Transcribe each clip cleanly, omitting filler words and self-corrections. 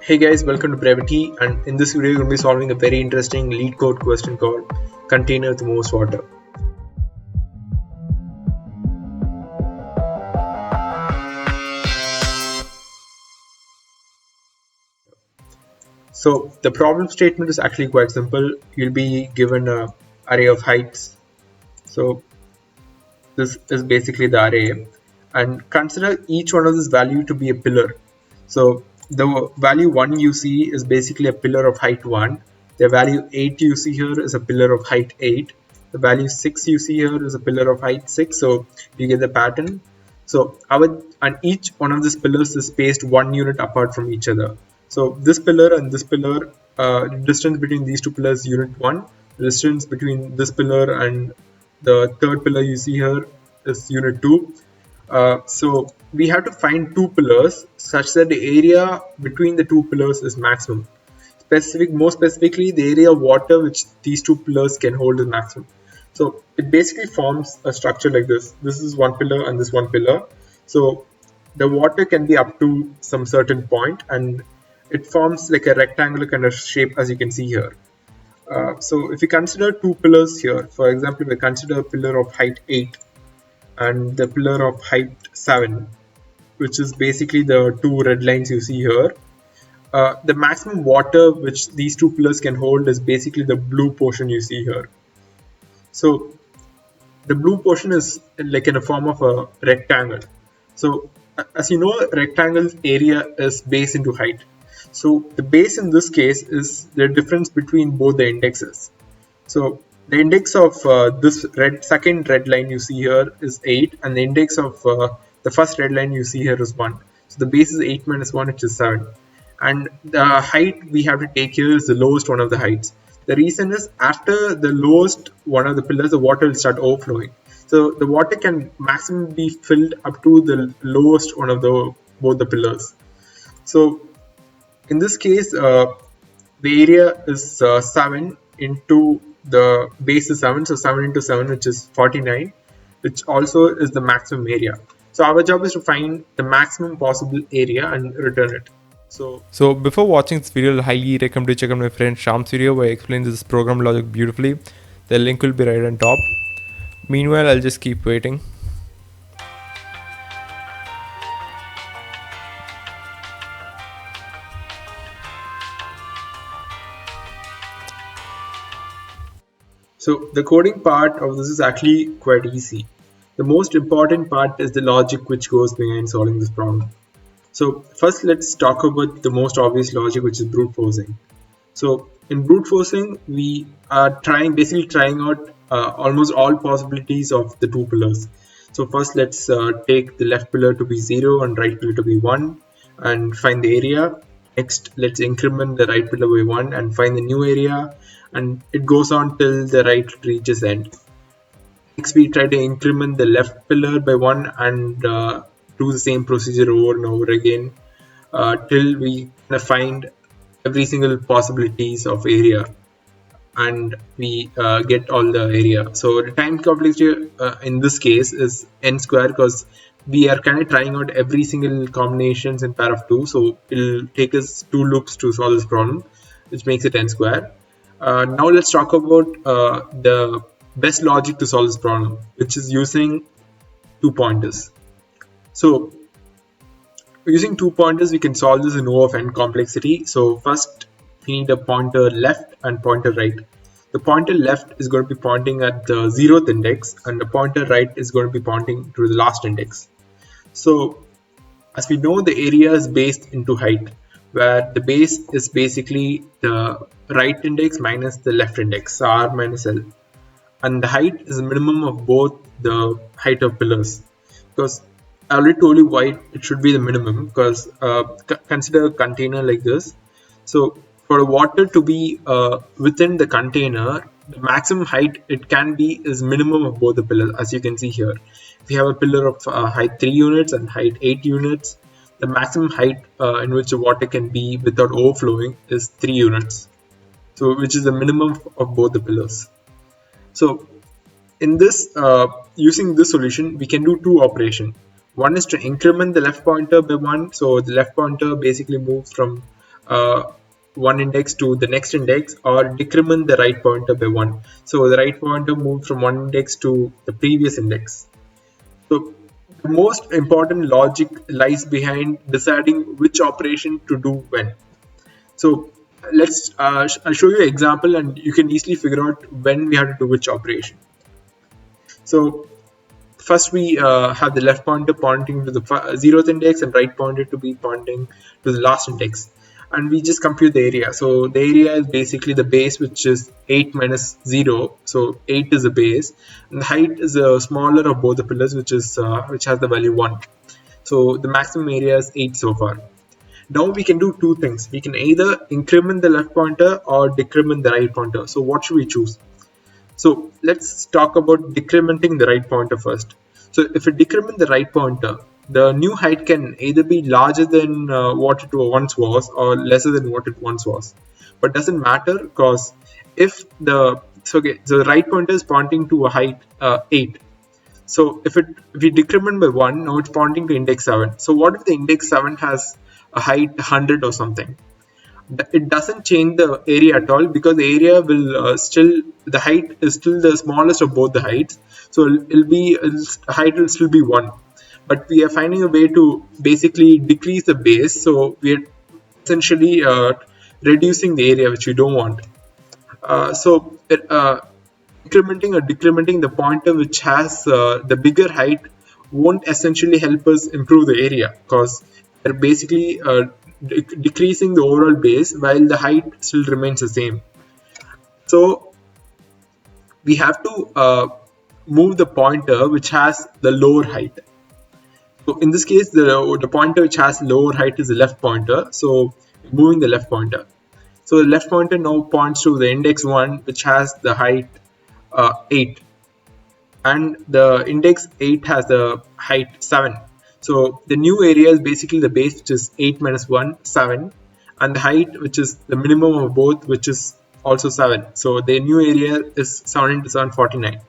Hey guys, welcome to BreVITy, and in this video we're going to be solving a very interesting LeetCode question called container with most water. So the problem statement is actually quite simple. You'll be given an array of heights. So this is basically the array, and consider each one of this value to be a pillar. So the value 1 you see is basically a pillar of height 1. The value 8 you see here is a pillar of height 8. The value 6 you see here is a pillar of height 6. So you get the pattern. So and each one of these pillars is spaced 1 unit apart from each other. So this pillar and this pillar, distance between these two pillars is unit 1. The distance between this pillar and the third pillar you see here is unit 2. So we have to find two pillars such that the area between the two pillars is maximum. More specifically, the area of water which these two pillars can hold is maximum. So it basically forms a structure like this. This is one pillar and this one pillar. So the water can be up to some certain point, and it forms like a rectangular kind of shape, as you can see here. So if you consider two pillars here, for example, we consider a pillar of height 8 and the pillar of height 7, which is basically the two red lines you see here. The maximum water which these two pillars can hold is basically the blue portion you see here. So the blue portion is like in a form of a rectangle. So as you know, rectangle's area is base into height. So the base in this case is the difference between both the indexes. So the index of this second red line you see here is 8, and the index of the first red line you see here is 1. So the base is 8 minus 1, which is 7. And the height we have to take here is the lowest one of the heights. The reason is after the lowest one of the pillars, the water will start overflowing. So the water can maximum be filled up to the lowest one of both the pillars. So in this case, the area is 7 into the base is 7, so 7 into 7, which is 49, which also is the maximum area. So our job is to find the maximum possible area and return it. So before watching this video, I highly recommend to check out my friend Shyam's video where he explains this program logic beautifully. The link will be right on top. Meanwhile, I'll just keep waiting. So the coding part of this is actually quite easy. The most important part is the logic which goes behind solving this problem. So first let's talk about the most obvious logic, which is brute forcing. So in brute forcing, we are basically trying out almost all possibilities of the two pillars. So first let's take the left pillar to be 0 and right pillar to be 1 and find the area. Next, let's increment the right pillar by 1 and find the new area, and it goes on till the right reaches end. Next, we try to increment the left pillar by 1 and do the same procedure over and over again till we find every single possibilities of area, and we get all the area. So the time complexity in this case is n square, because we are kind of trying out every single combinations in pair of 2. So it'll take us 2 loops to solve this problem, which makes it n square. Now let's talk about the best logic to solve this problem, which is using 2 pointers. So using 2 pointers, we can solve this in O of n complexity. So first we need a pointer left and pointer right. The pointer left is going to be pointing at the 0th index, and the pointer right is going to be pointing to the last index. So as we know, the area is based into height, where the base is basically the right index minus the left index, so r minus l, and the height is the minimum of both the height of pillars, because I already told you why it should be the minimum, because consider a container like this. So for the water to be within the container, the maximum height it can be is minimum of both the pillars, as you can see here. If you have a pillar of height 3 units and height 8 units, the maximum height in which the water can be without overflowing is 3 units. So which is the minimum of both the pillars. So in this, using this solution, we can do 2 operations. One is to increment the left pointer by 1. So the left pointer basically moves from one index to the next index, or decrement the right pointer by one. So the right pointer moved from one index to the previous index. So the most important logic lies behind deciding which operation to do when. So I'll show you an example, and you can easily figure out when we have to do which operation. So first we have the left pointer pointing to the zeroth index and right pointer to be pointing to the last index, and we just compute the area. So the area is basically the base, which is 8 minus 0, so 8 is the base, and the height is the smaller of both the pillars, which has the value 1. So the maximum area is 8 so far. Now we can do two things. We can either increment the left pointer or decrement the right pointer. So what should we choose? So let's talk about decrementing the right pointer first. So if we decrement the right pointer, the new height can either be larger than what it once was or lesser than what it once was. But doesn't matter, because so the right pointer is pointing to a height 8. So if we decrement by 1, now it's pointing to index 7. So what if the index 7 has a height 100 or something? It doesn't change the area at all, because the area will the height is still the smallest of both the heights, so height will still be 1, but we are finding a way to basically decrease the base, so we are essentially reducing the area which we don't want. Incrementing or decrementing the pointer which has the bigger height won't essentially help us improve the area, because they're basically decreasing the overall base while the height still remains the same. So we have to move the pointer which has the lower height. So in this case, the pointer which has lower height is the left pointer. So moving the left pointer. So the left pointer now points to the index 1, which has the height 8, and the index 8 has the height 7. So the new area is basically the base, which is 8 minus 1, 7, and the height, which is the minimum of both, which is also 7. So the new area is 7 into 7, 49.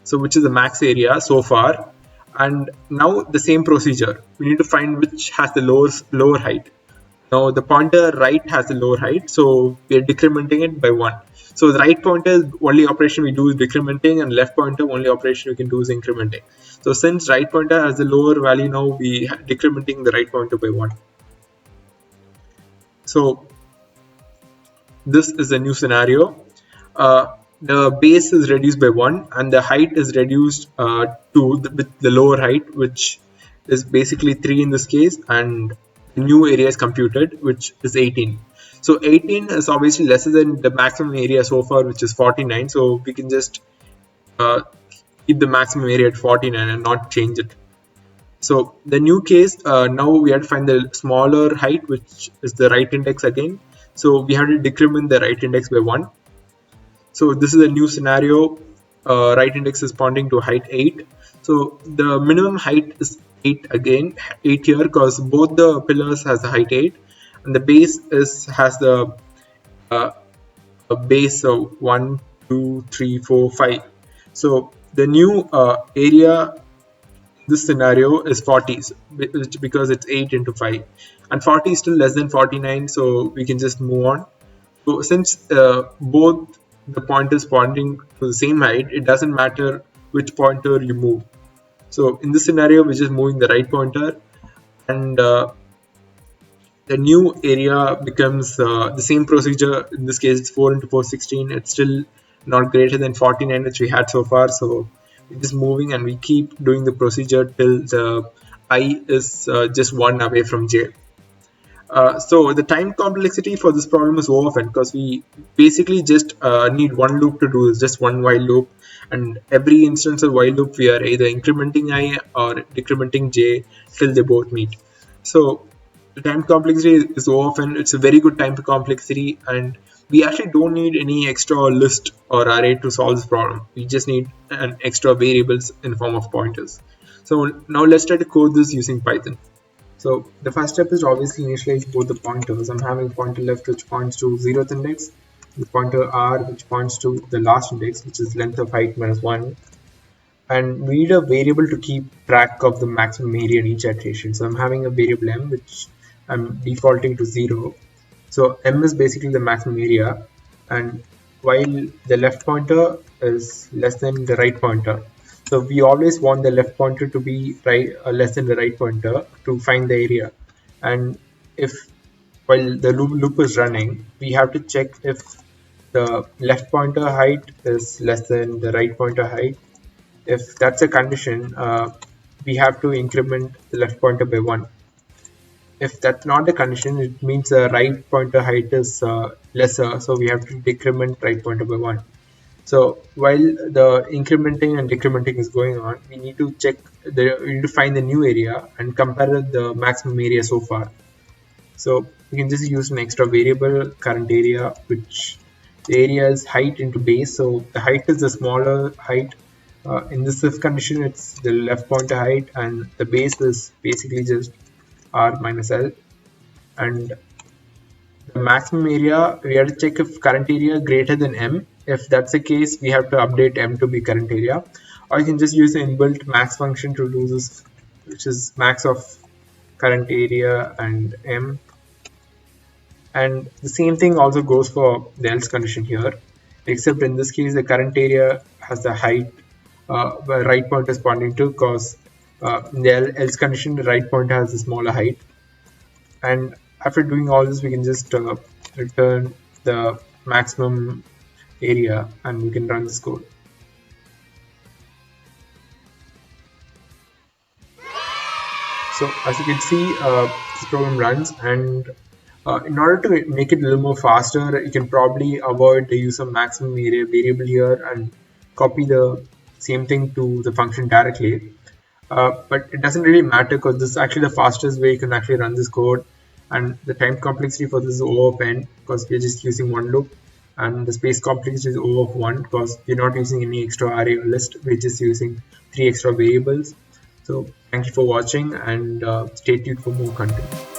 So which is the max area so far. And now the same procedure. We need to find which has the lower height. Now the pointer right has the lower height, so we are decrementing it by 1. So the right pointer only operation we do is decrementing, and left pointer only operation we can do is incrementing. So since right pointer has the lower value, now we are decrementing the right pointer by 1. So this is a new scenario. The base is reduced by 1 and the height is reduced with the lower height, which is basically 3 in this case, and the new area is computed, which is 18. So 18 is obviously lesser than the maximum area so far, which is 49. So we can just keep the maximum area at 49 and not change it. So the new case, now we have to find the smaller height, which is the right index again. So we have to decrement the right index by 1. So this is a new scenario. Right index is pointing to height 8. So the minimum height is 8 again, 8 here, because both the pillars has the height 8, and the base has the a base of 1, 2, 3, 4, 5. So the new area this scenario is 40, because it's 8 into 5, and 40 is still less than 49, so we can just move on. So since both the pointers pointing to the same height, it doesn't matter which pointer you move. So in this scenario, we're just moving the right pointer, and the new area becomes the same procedure. In this case, it's 4 into 4, 16. It's still not greater than 49, which we had so far. So we're just moving, and we keep doing the procedure till the I is just 1 away from j. So the time complexity for this problem is often, because we basically just need one loop to do this, just one while loop, and every instance of while loop we are either incrementing I or decrementing j till they both meet. So the time complexity is often, it's a very good time complexity, and we actually don't need any extra list or array to solve this problem. We just need an extra variables in form of pointers. So now let's try to code this using Python. So the first step is to obviously initialize both the pointers. I'm having pointer left which points to 0th index, the pointer r which points to the last index, which is length of height minus 1. And we need a variable to keep track of the maximum area in each iteration. So I'm having a variable m which I'm defaulting to 0. So M is basically the maximum area, and while the left pointer is less than the right pointer. So we always want the left pointer to be less than the right pointer to find the area. And if while the loop is running, we have to check if the left pointer height is less than the right pointer height. If that's a condition, we have to increment the left pointer by 1. If that's not the condition, it means the right pointer height is lesser, so we have to decrement right pointer by 1. So while the incrementing and decrementing is going on, we need to we need to find the new area and compare the maximum area so far. So we can just use an extra variable, current area, which the area is height into base. So the height is the smaller height. In this if condition, it's the left pointer height, and the base is basically just r minus l. And the maximum area, we have to check if current area greater than m. If that's the case, we have to update m to be current area. Or you can just use the inbuilt max function to do this, which is max of current area and m. And the same thing also goes for the else condition here, except in this case, the current area has the height where right point is pointing to, because in the else condition, the right point has a smaller height. And after doing all this, we can just return the maximum area and we can run this code. So as you can see, this program runs, and in order to make it a little more faster, you can probably avoid the use of maximum area variable here and copy the same thing to the function directly. But it doesn't really matter because this is actually the fastest way you can actually run this code, and the time complexity for this is O of n because we're just using one loop, and the space complexity is O of 1 because we're not using any extra array or list, we're just using 3 extra variables. So thank you for watching, and stay tuned for more content.